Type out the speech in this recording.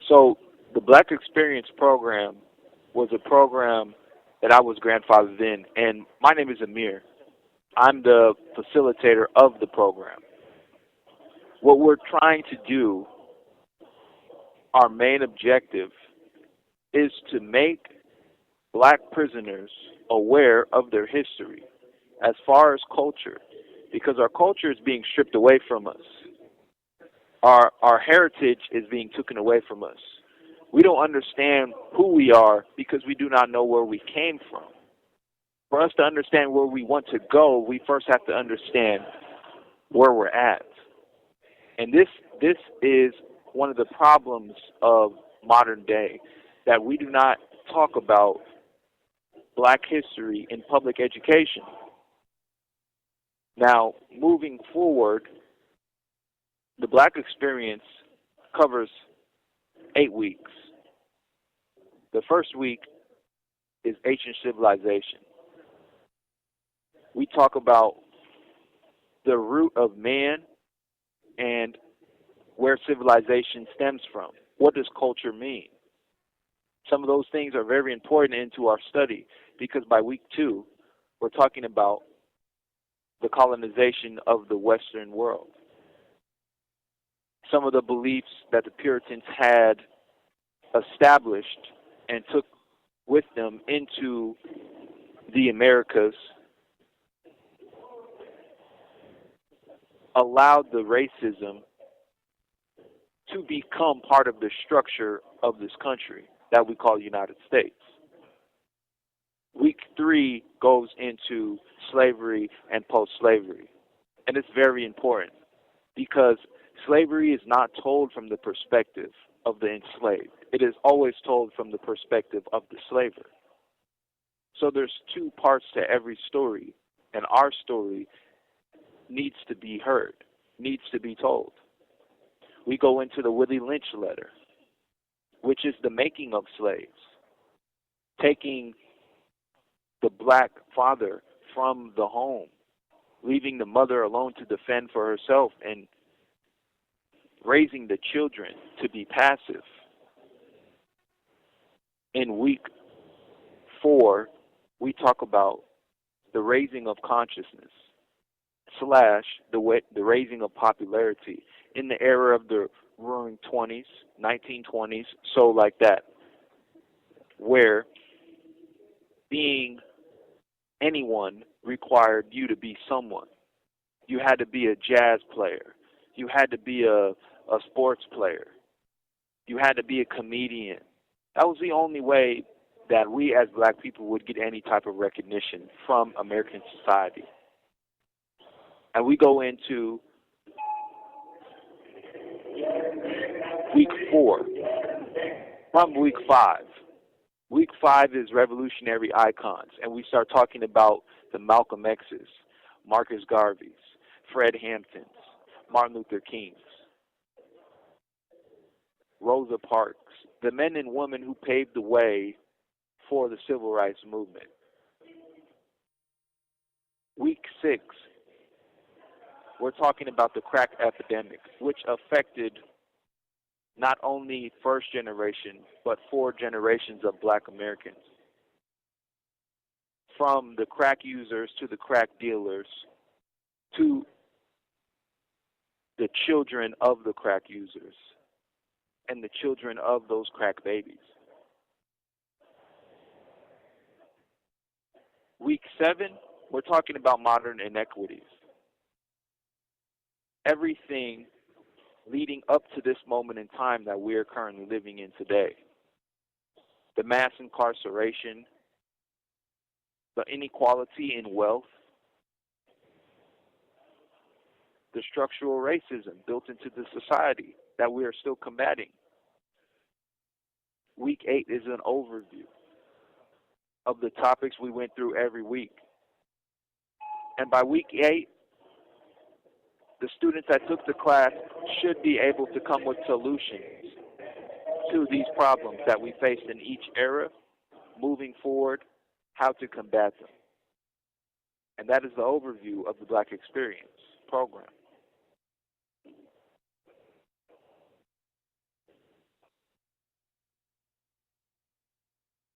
So the Black Experience program was a program that I was grandfathered in, and my name is Amir. I'm the facilitator of the program. What we're trying to do, our main objective, is to make black prisoners aware of their history as far as culture, because our culture is being stripped away from us. Our heritage is being taken away from us. We don't understand who we are because we do not know where we came from. For us to understand where we want to go, we first have to understand where we're at. And this is one of the problems of modern day, that we do not talk about black history in public education. Now, moving forward, the Black Experience covers 8 weeks. The first week is ancient civilization. We talk about the root of man and where civilization stems from. What does culture mean? Some of those things are very important into our study, because by week 2, we're talking about the colonization of the Western world. Some of the beliefs that the Puritans had established and took with them into the Americas allowed the racism to become part of the structure of this country that we call the United States. Week 3 goes into slavery and post-slavery. And it's very important because slavery is not told from the perspective of the enslaved. It is always told from the perspective of the slaver. So there's 2 parts to every story, and our story needs to be heard, needs to be told. We go into the Willie Lynch letter, which is the making of slaves, taking the black father from the home, leaving the mother alone to defend for herself, and raising the children to be passive. In week 4, we talk about the raising of consciousness / the raising of popularity in the era of the roaring 20s, 1920s, so like that, where being anyone required you to be someone. You had to be a jazz player. You had to be a sports player. You had to be a comedian. That was the only way that we as black people would get any type of recognition from American society. And we go into week 4 from week 5. Week 5 is revolutionary icons, and we start talking about the Malcolm X's, Marcus Garvey's, Fred Hampton's, Martin Luther King's, Rosa Parks, the men and women who paved the way for the civil rights movement. Week 6, we're talking about the crack epidemic, which affected not only first generation, but 4 generations of black Americans. From the crack users to the crack dealers to the children of the crack users and the children of those crack babies. Week 7, we're talking about modern inequities. Everything leading up to this moment in time that we are currently living in today. The mass incarceration, the inequality in wealth, the structural racism built into the society that we are still combating. Week 8 is an overview of the topics we went through every week. And by week 8, the students that took the class should be able to come with solutions to these problems that we faced in each era, moving forward, how to combat them. And that is the overview of the Black Experience program.